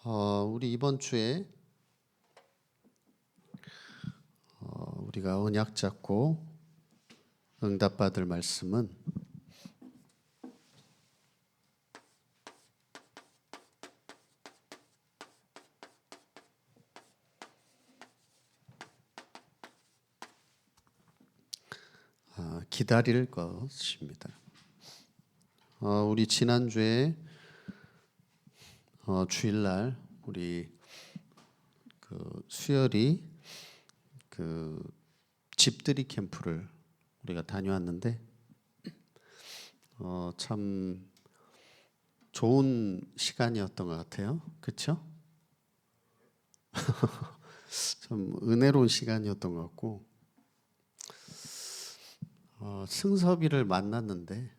우리 이번 주에 우리가 언약 잡고 응답받을 말씀은 기다릴 것입니다. 우리 지난주에 주일날 우리 수열이 집들이 캠프를 우리가 다녀왔는데 참 좋은 시간이었던 것 같아요. 그렇죠? 참 은혜로운 시간이었던 것 같고 승섭이를 만났는데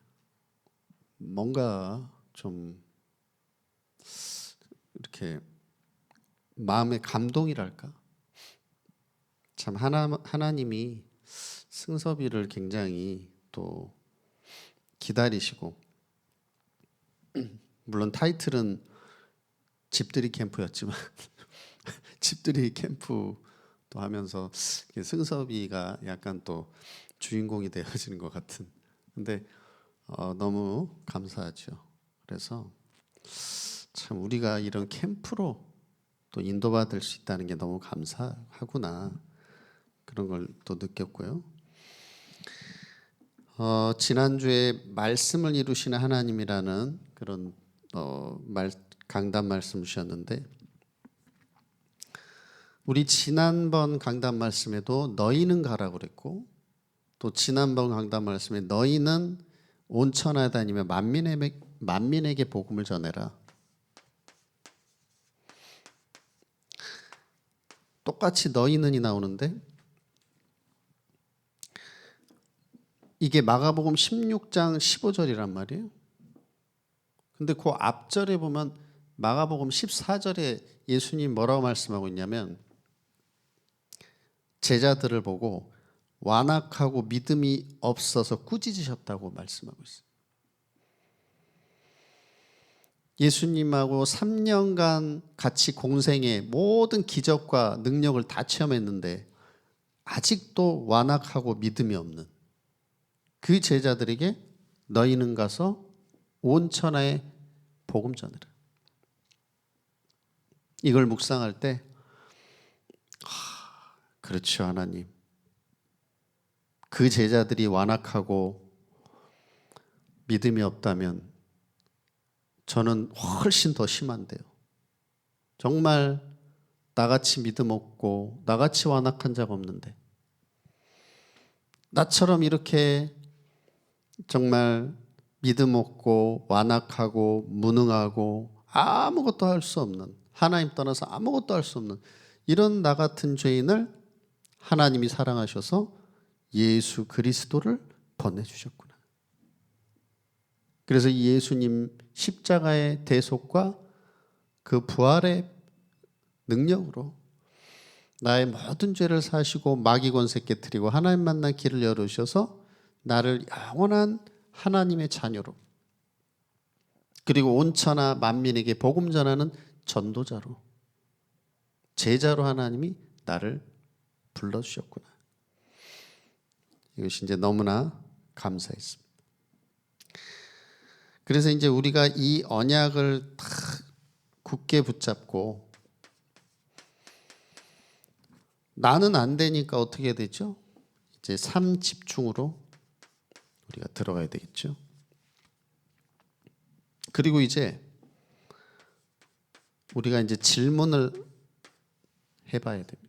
뭔가 좀 이렇게 마음의 감동이랄까? 참 하나님이 승섭이를 굉장히 또 기다리시고 물론 타이틀은 집들이 캠프였지만 집들이 캠프도 하면서 승섭이가 약간 또 주인공이 되어지는 것 같은. 근데 너무 감사하죠. 그래서 참 우리가 이런 캠프로 또 인도받을 수 있다는 게 너무 감사하구나, 그런 걸 또 느꼈고요. 지난주에 말씀을 이루시는 하나님이라는 그런 강단 말씀 주셨는데, 우리 지난번 강단 말씀에도 너희는 가라고 그랬고, 또 지난번 강단 말씀에 너희는 온 천하에 다니며 만민에게 복음을 전해라. 똑같이 너희는이 나오는데 이게 마가복음 16장 15절이란 말이에요. 근데 그 앞절에 보면 마가복음 14절에 예수님 뭐라고 말씀하고 있냐면, 제자들을 보고 완악하고 믿음이 없어서 꾸짖으셨다고 말씀하고 있어요. 예수님하고 3년간 같이 공생의 모든 기적과 능력을 다 체험했는데 아직도 완악하고 믿음이 없는 그 제자들에게 너희는 가서 온 천하에 복음 전해라. 이걸 묵상할 때 그렇죠, 하나님. 그 제자들이 완악하고 믿음이 없다면 저는 훨씬 더 심한데요. 정말 나같이 믿음 없고 나같이 완악한 자가 없는데, 나처럼 이렇게 정말 믿음 없고 완악하고 무능하고 아무것도 할 수 없는, 하나님 떠나서 아무것도 할 수 없는 이런 나 같은 죄인을 하나님이 사랑하셔서 예수 그리스도를 보내주셨구나. 그래서 이 예수님 십자가의 대속과 그 부활의 능력으로 나의 모든 죄를 사시고 마귀 권세 깨뜨리고 하나님 만난 길을 열으셔서 나를 영원한 하나님의 자녀로, 그리고 온 천하 만민에게 복음 전하는 전도자로, 제자로 하나님이 나를 불러주셨구나. 이것이 이제 너무나 감사했습니다. 그래서 이제 우리가 이 언약을 다 굳게 붙잡고 나는 안 되니까 어떻게 해야 되죠? 이제 삶 집중으로 우리가 들어가야 되겠죠. 그리고 이제 우리가 이제 질문을 해봐야 됩니다.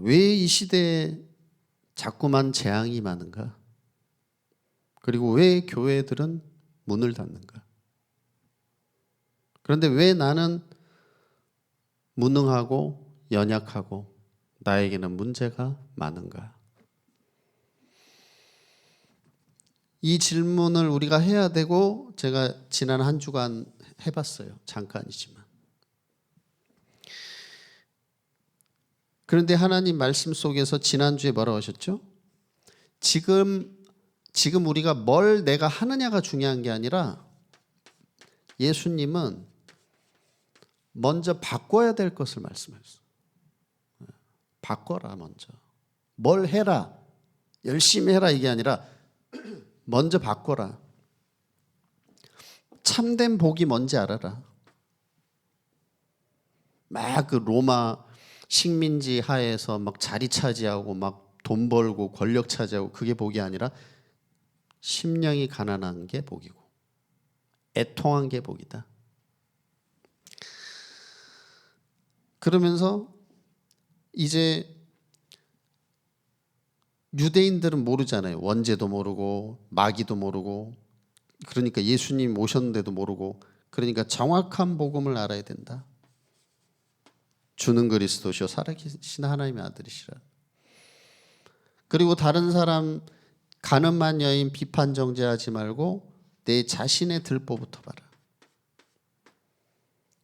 왜 이 시대에 자꾸만 재앙이 많은가? 그리고 왜 교회들은 문을 닫는가? 그런데 왜 나는 무능하고 연약하고 나에게는 문제가 많은가? 이 질문을 우리가 해야 되고, 제가 지난 한 주간 해봤어요. 잠깐이지만. 그런데 하나님 말씀 속에서 지난주에 뭐라고 하셨죠? 지금 우리가 뭘 내가 하느냐가 중요한 게 아니라 예수님은 먼저 바꿔야 될 것을 말씀하셨어요. 바꿔라 먼저. 뭘 해라. 열심히 해라 이게 아니라 먼저 바꿔라. 참된 복이 뭔지 알아라. 막 그 로마 식민지 하에서 막 자리 차지하고 막 돈 벌고 권력 차지하고 그게 복이 아니라 심령이 가난한 게 복이고 애통한 게 복이다. 그러면서 이제 유대인들은 모르잖아요. 원죄도 모르고 마귀도 모르고 그러니까 예수님 오셨는데도 모르고 그러니까 정확한 복음을 알아야 된다. 주는 그리스도시요 살아계신 하나님의 아들이시라. 그리고 다른 사람 가늠한 여인 비판 정죄하지 말고 내 자신의 들보부터 봐라.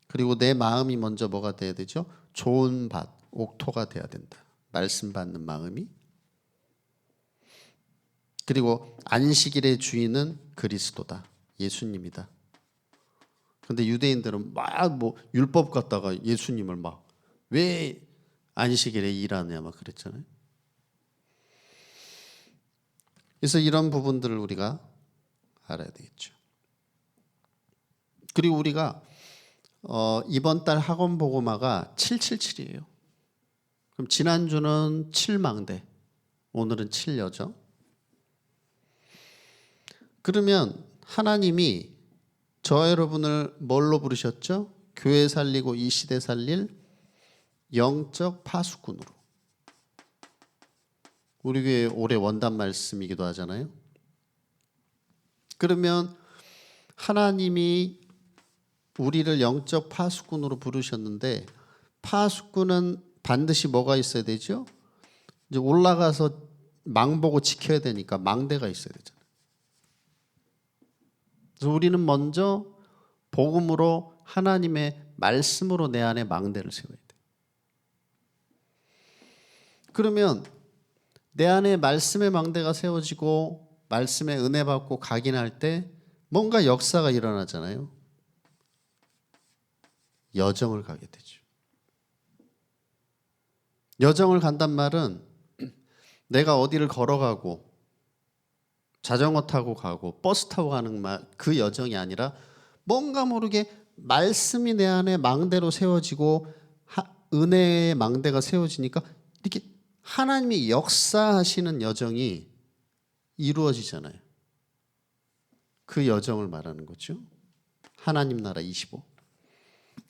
그리고 내 마음이 먼저 뭐가 돼야 되죠? 좋은 밭, 옥토가 돼야 된다. 말씀 받는 마음이. 그리고 안식일의 주인은 그리스도다. 예수님이다. 근데 유대인들은 막 뭐 율법 갖다가 예수님을 막 왜 안식일에 일하냐 막 그랬잖아요. 그래서 이런 부분들을 우리가 알아야 되겠죠. 그리고 우리가 이번 달 학원 보고마가 777이에요. 그럼 지난주는 7망대, 오늘은 7여정. 그러면 하나님이 저 여러분을 뭘로 부르셨죠? 교회 살리고 이 시대 살릴 영적 파수꾼으로. 우리 교회 올해 원단 말씀이기도 하잖아요. 그러면 하나님이 우리를 영적 파수꾼으로 부르셨는데 파수꾼은 반드시 뭐가 있어야 되죠? 이제 올라가서 망 보고 지켜야 되니까 망대가 있어야 되잖아요. 그래서 우리는 먼저 복음으로 하나님의 말씀으로 내 안에 망대를 세워야 돼. 그러면 내 안에 말씀의 망대가 세워지고 말씀의 은혜 받고 각인할 때 뭔가 역사가 일어나잖아요. 여정을 가게 되죠. 여정을 간단 말은 내가 어디를 걸어가고 자전거 타고 가고 버스 타고 가는 그 여정이 아니라 뭔가 모르게 말씀이 내 안에 망대로 세워지고 은혜의 망대가 세워지니까 이렇게 하나님이 역사하시는 여정이 이루어지잖아요. 그 여정을 말하는 거죠. 하나님 나라 25.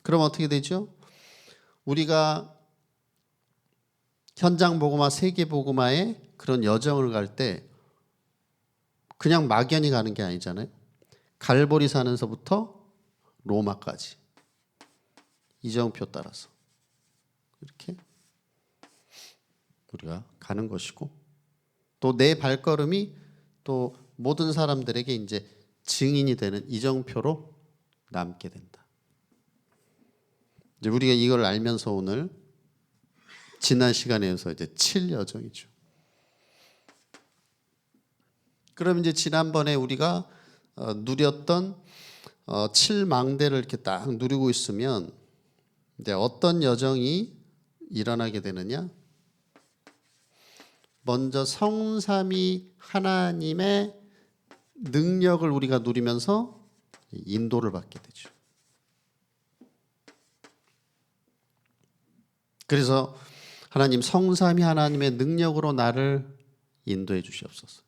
그럼 어떻게 되죠? 우리가 현장 복음화, 세계 복음화의 그런 여정을 갈 때 그냥 막연히 가는 게 아니잖아요. 갈보리 산에서부터 로마까지 이정표 따라서 이렇게 우리가 가는 것이고 또 내 발걸음이 또 모든 사람들에게 이제 증인이 되는 이정표로 남게 된다. 이제 우리가 이걸 알면서 오늘 지난 시간에서 이제 7여정이죠. 그럼 이제 지난번에 우리가 누렸던 7망대를 이렇게 딱 누리고 있으면 이제 어떤 여정이 일어나게 되느냐? 먼저 성삼위 하나님의 능력을 우리가 누리면서 인도를 받게 되죠. 그래서 하나님 성삼위 하나님의 능력으로 나를 인도해 주시옵소서.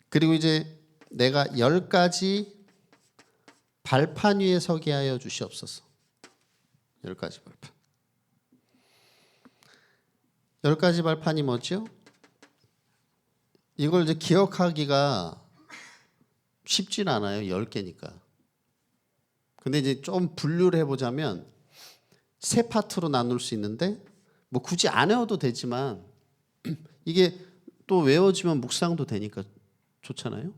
그리고 이제 내가 10가지 발판 위에 서게 하여 주시옵소서. 10가지 발판. 10가지 발판이 뭐죠? 이걸 이제 기억하기가 쉽진 않아요. 10개니까. 근데 이제 좀 분류를 해보자면 세 파트로 나눌 수 있는데 뭐 굳이 안 외워도 되지만 이게 또 외워지면 묵상도 되니까 좋잖아요.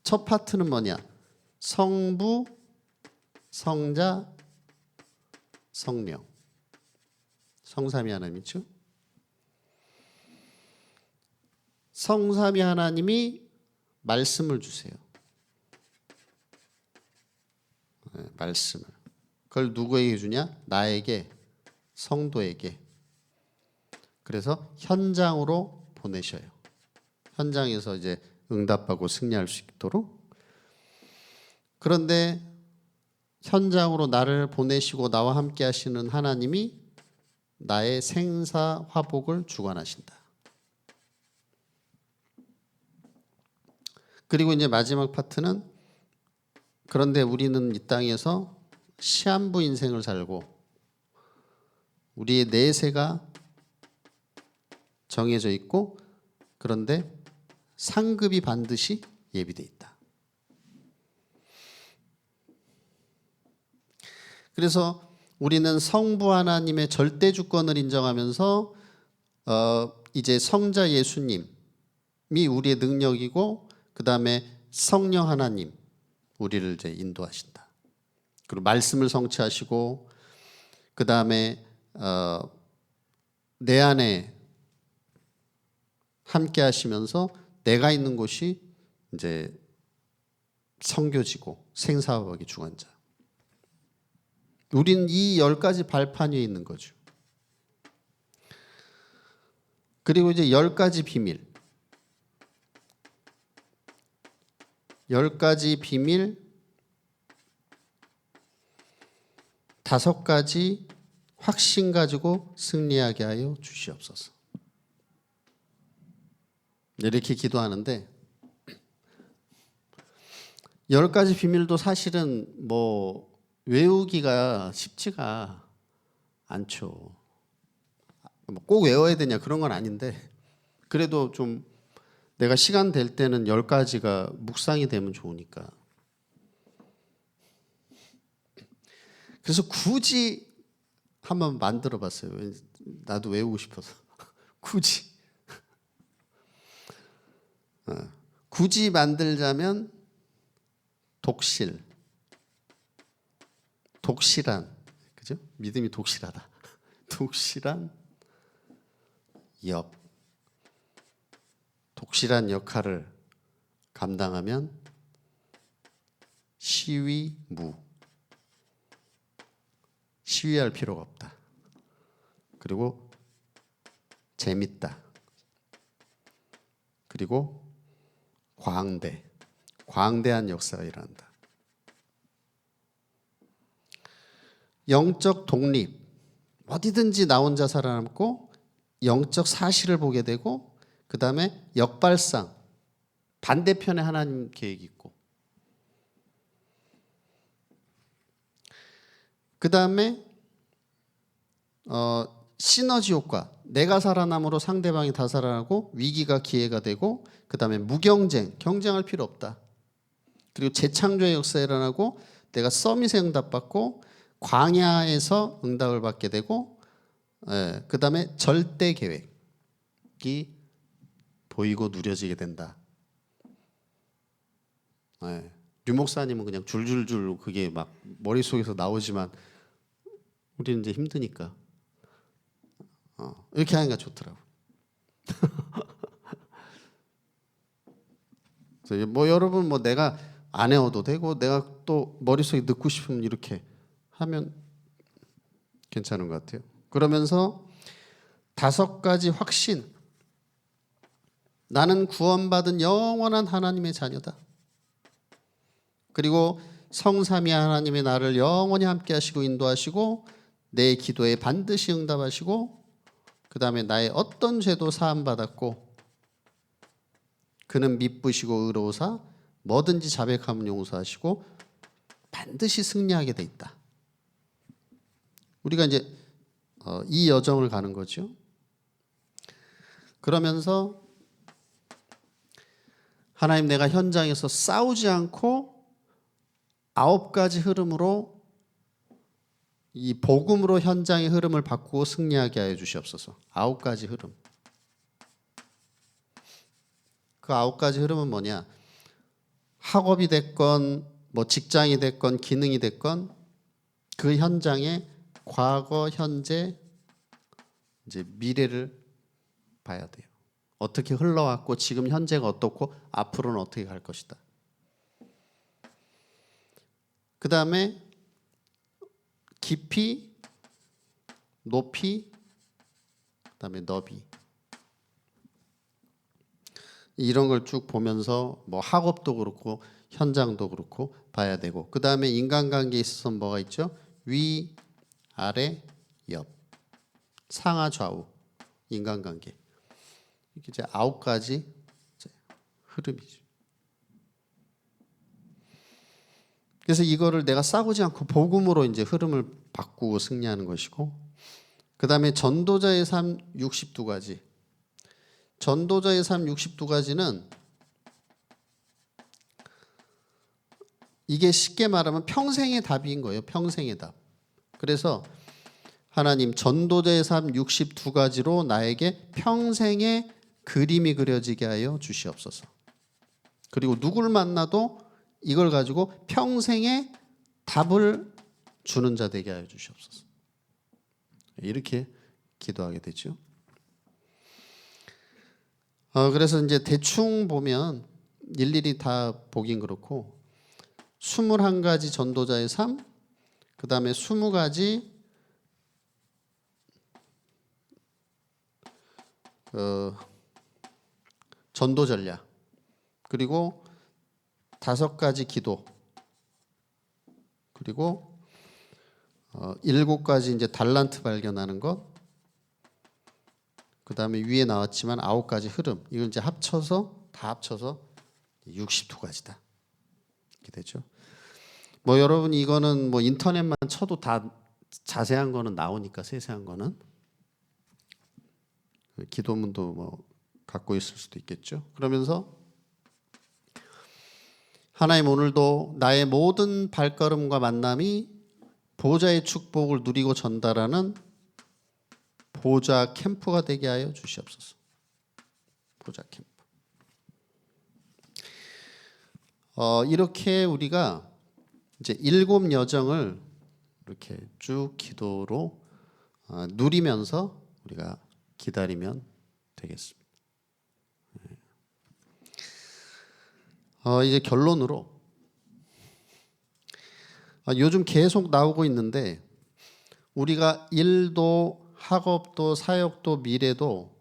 첫 파트는 뭐냐? 성부, 성자, 성령. 성삼위 하나님이죠. 성삼위 하나님이 말씀을 주세요. 말씀을. 그걸 누구에게 주냐? 나에게, 성도에게. 그래서 현장으로 보내셔요. 현장에서 이제 응답하고 승리할 수 있도록. 그런데 현장으로 나를 보내시고 나와 함께 하시는 하나님이 나의 생사 화복을 주관하신다. 그리고 이제 마지막 파트는 그런데 우리는 이 땅에서 시한부 인생을 살고 우리의 내세가 정해져 있고 그런데 상급이 반드시 예비되어 있다. 그래서 우리는 성부 하나님의 절대 주권을 인정하면서 이제 성자 예수님이 우리의 능력이고 그 다음에 성령 하나님 우리를 이제 인도하신다. 그리고 말씀을 성취하시고 그 다음에 내 안에 함께 하시면서 내가 있는 곳이 이제 성교지고 생사화복의 주관자. 우린 이 10가지 발판 위에 있는 거죠. 그리고 이제 10가지 비밀. 10가지 비밀 5가지 확신 가지고 승리하게 하여 주시옵소서. 이렇게 기도하는데 10가지 비밀도 사실은 뭐 외우기가 쉽지가 않죠. 꼭 외워야 되냐 그런 건 아닌데 그래도 좀 내가 시간 될 때는 10가지가 묵상이 되면 좋으니까. 그래서 굳이 한번 만들어 봤어요. 나도 외우고 싶어서. 굳이 만들자면 독실한, 그죠? 믿음이 독실하다. 독실한 독실한 역할을 감당하면 시위할 필요가 없다. 그리고 재밌다. 그리고 광대한 역사가 일어난다. 영적 독립, 어디든지 나 혼자 살아남고 영적 사실을 보게 되고 그 다음에 역발상, 반대편에 하나님 계획이 있고 그 다음에 시너지 효과, 내가 살아남으로 상대방이 다 살아나고 위기가 기회가 되고 그 다음에 무경쟁, 경쟁할 필요 없다. 그리고 재창조의 역사가 일어나고 내가 서밋에 응답받고 광야에서 응답을 받게 되고 그 다음에 절대 계획이 보이고 누려지게 된다. 류 목사님은 그냥 줄줄줄 그게 막 머릿속에서 나오지만 우리는 이제 힘드니까 이렇게 하니까 좋더라고. 그래서 뭐 여러분 뭐 내가 안 외워도 되고 내가 또 머릿속에 넣고 싶으면 이렇게 하면 괜찮은 것 같아요. 그러면서 5가지 확신. 나는 구원받은 영원한 하나님의 자녀다. 그리고 성삼위 하나님이 나를 영원히 함께 하시고 인도하시고 내 기도에 반드시 응답하시고 그 다음에 나의 어떤 죄도 사함받았고 그는 미쁘시고 의로우사 뭐든지 자백하면 용서하시고 반드시 승리하게 돼 있다. 우리가 이제 이 여정을 가는 거죠. 그러면서 하나님 내가 현장에서 싸우지 않고 9가지 흐름으로 이 복음으로 현장의 흐름을 바꾸고 승리하게 하여 주시옵소서. 9가지 흐름. 그 9가지 흐름은 뭐냐? 학업이 됐건 뭐 직장이 됐건 기능이 됐건 그 현장에 과거, 현재, 이제 미래를 봐야 돼요. 어떻게 흘러왔고 지금 현재가 어떻고 앞으로는 어떻게 갈 것이다. 그 다음에 깊이, 높이, 그 다음에 너비. 이런 걸 쭉 보면서 뭐 학업도 그렇고 현장도 그렇고 봐야 되고, 그 다음에 인간관계에 있어서 뭐가 있죠? 위, 아래, 옆, 상하, 좌우, 인간관계. 이게 이제 9가지 흐름이죠. 그래서 이거를 내가 싸우지 않고 복음으로 이제 흐름을 바꾸고 승리하는 것이고, 그 다음에 전도자의 삶 62가지. 전도자의 삶 62가지는 이게 쉽게 말하면 평생의 답인 거예요. 평생의 답. 그래서 하나님 전도자의 삶 62가지로 나에게 평생의 그림이 그려지게 하여 주시옵소서. 그리고 누구를 만나도 이걸 가지고 평생의 답을 주는 자 되게 하여 주시옵소서. 이렇게 기도하게 되죠. 그래서 이제 대충 보면 일일이 다 보긴 그렇고 21가지 전도자의 삶, 그 다음에 20가지 전도 전략, 그리고 5가지 기도, 그리고 7가지 이제 달란트 발견하는 것, 그 다음에 위에 나왔지만 9가지 흐름, 이걸 이제 합쳐서 다 합쳐서 62가지다 이렇게 되죠. 뭐 여러분 이거는 뭐 인터넷만 쳐도 다 자세한 거는 나오니까, 세세한 거는 기도문도 뭐 갖고 있을 수도 있겠죠. 그러면서 하나님, 오늘도 나의 모든 발걸음과 만남이 보좌의 축복을 누리고 전달하는 보좌 캠프가 되게 하여 주시옵소서. 보좌 캠프. 이렇게 우리가 이제 7 여정을 이렇게 쭉 기도로 누리면서 우리가 기다리면 되겠습니다. 이제 결론으로 요즘 계속 나오고 있는데 우리가 일도 학업도 사역도 미래도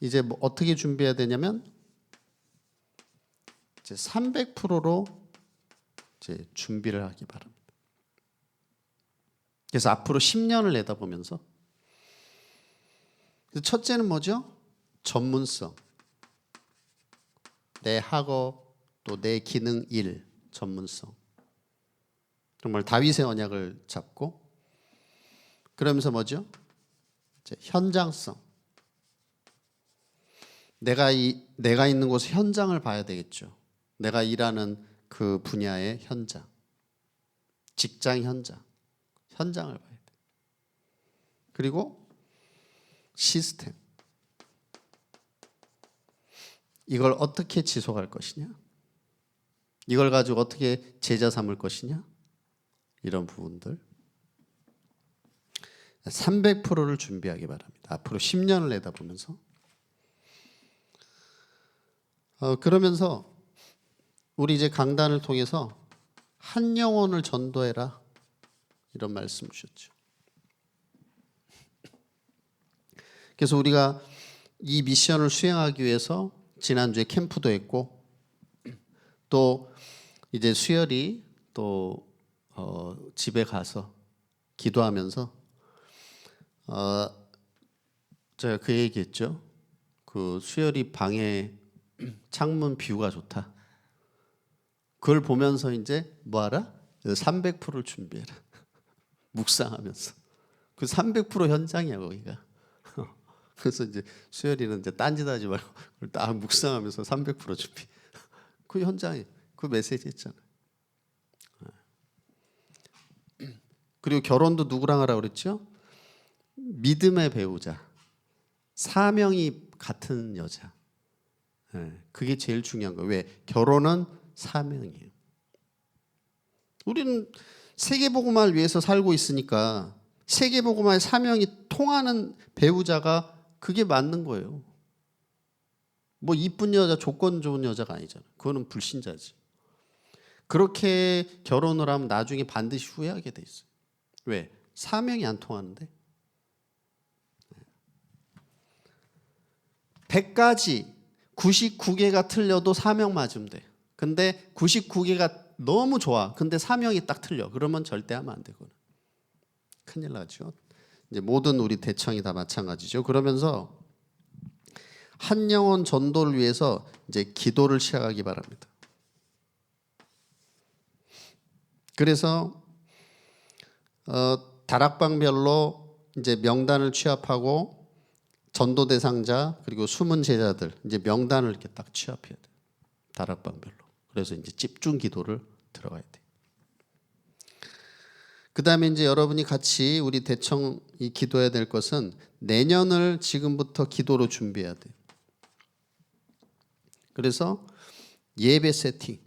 이제 뭐 어떻게 준비해야 되냐면 이제 300%로 이제 준비를 하기 바랍니다. 그래서 앞으로 10년을 내다보면서 첫째는 뭐죠? 전문성. 내 학업 또 내 기능 일 전문성. 정말 다윗의 언약을 잡고, 그러면서 뭐죠? 이제 현장성. 내가 있는 곳의 현장을 봐야 되겠죠. 내가 일하는 그 분야의 현장, 직장 현장을 봐야 돼. 그리고 시스템. 이걸 어떻게 지속할 것이냐? 이걸 가지고 어떻게 제자 삼을 것이냐? 이런 부분들 300%를 준비하기 바랍니다. 앞으로 10년을 내다보면서 그러면서 우리 이제 강단을 통해서 한 영혼을 전도해라 이런 말씀 주셨죠. 그래서 우리가 이 미션을 수행하기 위해서 지난주에 캠프도 했고 또 이제 수열이 또 집에 가서 기도하면서 제가 그 얘기했죠. 그 수열이 방에 창문 뷰가 좋다. 그걸 보면서 이제 뭐하라? 300%를 준비해라. 묵상하면서. 그 300% 현장이야 거기가. 그래서 이제 수열이는 이제 딴짓하지 말고 딱 묵상하면서 300% 준비. 그 현장에 그 메시지 있잖아요. 그리고 결혼도 누구랑 하라고 그랬죠? 믿음의 배우자, 사명이 같은 여자. 그게 제일 중요한 거예요. 왜? 결혼은 사명이에요. 우리는 세계복음화를 위해서 살고 있으니까 세계복음화의 사명이 통하는 배우자가 그게 맞는 거예요. 뭐 이쁜 여자, 조건 좋은 여자가 아니잖아요. 그거는 불신자지. 그렇게 결혼을 하면 나중에 반드시 후회하게 돼 있어요. 왜? 사명이 안 통하는데. 100가지 99개가 틀려도 사명 맞으면 돼. 근데 99개가 너무 좋아. 근데 사명이 딱 틀려. 그러면 절대 하면 안 되거든. 큰일 나죠. 이제 모든 우리 대청이 다 마찬가지죠. 그러면서 한 영혼 전도를 위해서 이제 기도를 시작하기 바랍니다. 그래서 다락방별로 이제 명단을 취합하고 전도 대상자 그리고 숨은 제자들 이제 명단을 이렇게 딱 취합해야 돼. 다락방별로. 그래서 이제 집중 기도를 들어가야 돼. 그다음에 이제 여러분이 같이 우리 대청이 기도해야 될 것은 내년을 지금부터 기도로 준비해야 돼. 그래서 예배 세팅을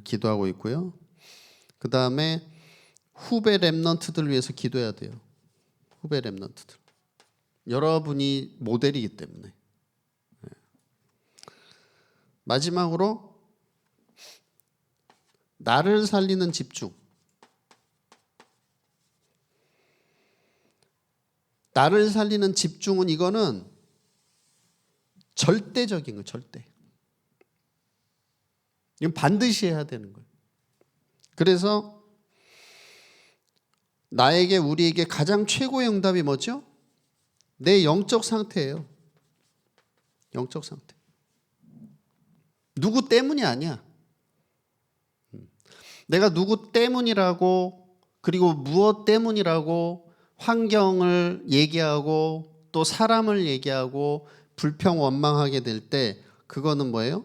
기도하고 있고요. 그다음에 후배 렘넌트들 위해서 기도해야 돼요. 후배 렘넌트들. 여러분이 모델이기 때문에. 마지막으로 나를 살리는 집중. 나를 살리는 집중은 이거는 절대적인 거예요. 절대. 이건 반드시 해야 되는 거예요. 그래서 나에게 우리에게 가장 최고의 응답이 뭐죠? 내 영적 상태예요. 영적 상태. 누구 때문이 아니야. 내가 누구 때문이라고 그리고 무엇 때문이라고 환경을 얘기하고 또 사람을 얘기하고 불평 원망하게 될 때 그거는 뭐예요?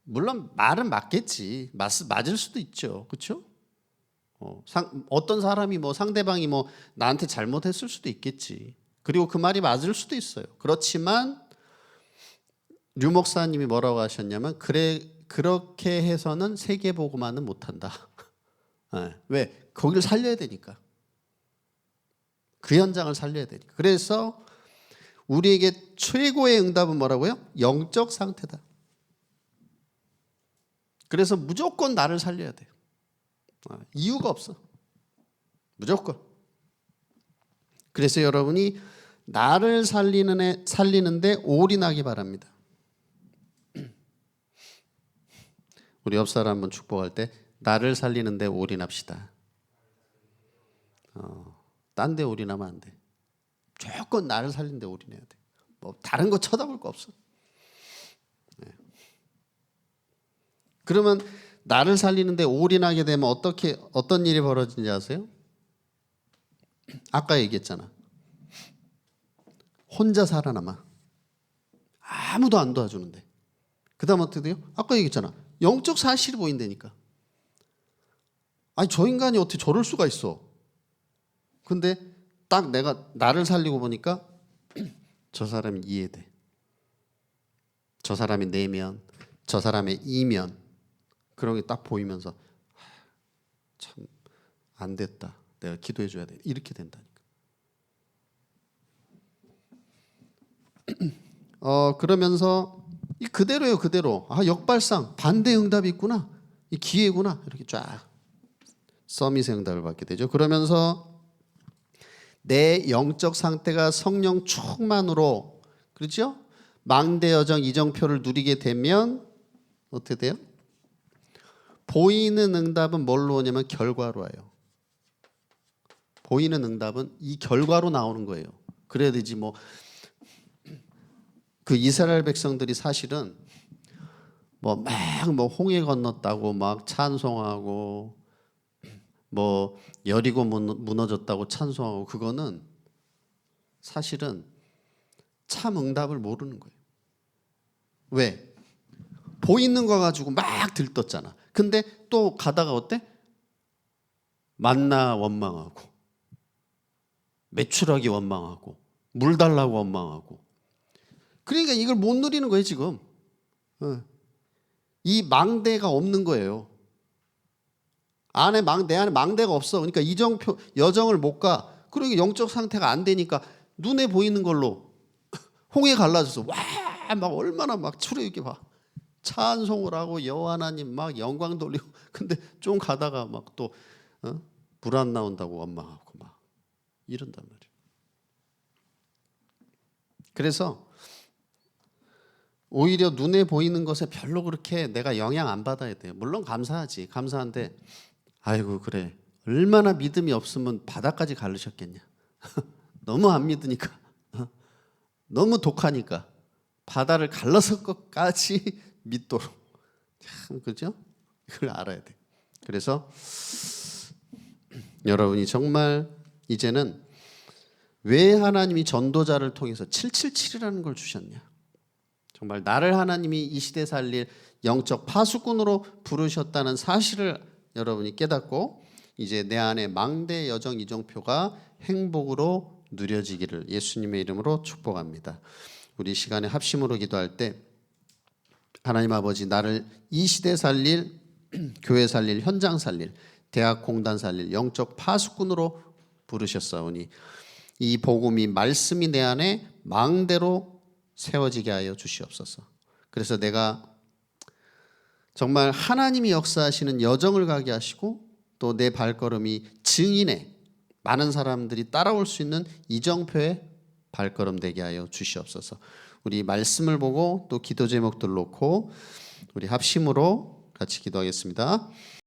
물론 말은 맞겠지. 맞을 수도 있죠. 그렇죠? 어떤 사람이 뭐 상대방이 뭐 나한테 잘못했을 수도 있겠지. 그리고 그 말이 맞을 수도 있어요. 그렇지만 류 목사님이 뭐라고 하셨냐면 그렇게 해서는 세계복음화는 못한다. 왜? 거기를 살려야 되니까. 그 현장을 살려야 되니까. 그래서 우리에게 최고의 응답은 뭐라고요? 영적 상태다. 그래서 무조건 나를 살려야 돼요. 이유가 없어. 무조건. 그래서 여러분이 나를 살리는데 올인하기 바랍니다. 우리 옆 사람 한번 축복할 때 나를 살리는데 올인합시다. 딴 데 올인하면 안 돼. 무조건 나를 살리는데 올인해야 돼. 뭐 다른 거 쳐다볼 거 없어. 네. 그러면 나를 살리는데 올인하게 되면 어떤 일이 벌어지는지 아세요? 아까 얘기했잖아. 혼자 살아남아. 아무도 안 도와주는데. 그 다음 어떻게 돼요? 아까 얘기했잖아. 영적 사실이 보인다니까. 아니 저 인간이 어떻게 저럴 수가 있어. 근데 딱 내가 나를 살리고 보니까 저 사람이 이해돼. 저 사람이 내면, 저 사람의 이면 그런 게 딱 보이면서 참 안 됐다. 내가 기도해 줘야 돼. 이렇게 된다니까. 그러면서 이 그대로예요. 그대로. 역발상 반대 응답이 있구나. 이 기회구나. 이렇게 쫙 서밋의 응답을 받게 되죠. 그러면서 내 영적 상태가 성령 충만으로 그렇죠? 망대 여정 이정표를 누리게 되면 어떻게 돼요? 보이는 응답은 뭘로 오냐면 결과로 와요. 보이는 응답은 이 결과로 나오는 거예요. 그래야 되지 뭐 그 이스라엘 백성들이 사실은 뭐 홍해 건넜다고 막 찬송하고 뭐 여리고 무너졌다고 찬송하고 그거는 사실은 참 응답을 모르는 거예요. 왜? 보이는 거 가지고 막 들떴잖아. 근데 또 가다가 어때? 만나 원망하고 매출하기 원망하고 물 달라고 원망하고 그러니까 이걸 못 누리는 거예요 지금. 이 망대가 없는 거예요. 내 안에 망대가 없어. 그러니까 여정을 못 가. 그러니까 영적 상태가 안 되니까 눈에 보이는 걸로 홍해 갈라져서 와 막 얼마나 막 출애굽기 봐. 찬송을 하고 여호와 하나님 막 영광 돌리고 근데 좀 가다가 막 또 불 안 나온다고 원망하고 막 이런단 말이에요. 그래서 오히려 눈에 보이는 것에 별로 그렇게 내가 영향 안 받아야 돼요. 물론 감사하지. 감사한데 아이고 그래. 얼마나 믿음이 없으면 바다까지 가르셨겠냐. 너무 안 믿으니까. 너무 독하니까. 바다를 갈라서 것까지 믿도록. 참 그죠? 이걸 알아야 돼. 그래서 여러분이 정말 이제는 왜 하나님이 전도자를 통해서 777이라는 걸 주셨냐. 정말 나를 하나님이 이 시대 살릴 영적 파수꾼으로 부르셨다는 사실을 여러분이 깨닫고 이제 내 안에 망대 여정 이정표가 행복으로 누려지기를 예수님의 이름으로 축복합니다. 우리 시간에 합심으로 기도할 때 하나님 아버지 나를 이 시대 살릴 교회 살릴 현장 살릴 대학 공단 살릴 영적 파수꾼으로 부르셨사오니 이 복음이 말씀이 내 안에 망대로 세워지게 하여 주시옵소서. 그래서 내가 정말 하나님이 역사하시는 여정을 가게 하시고 또 내 발걸음이 증인의 많은 사람들이 따라올 수 있는 이정표의 발걸음 되게 하여 주시옵소서. 우리 말씀을 보고 또 기도 제목들 놓고 우리 합심으로 같이 기도하겠습니다.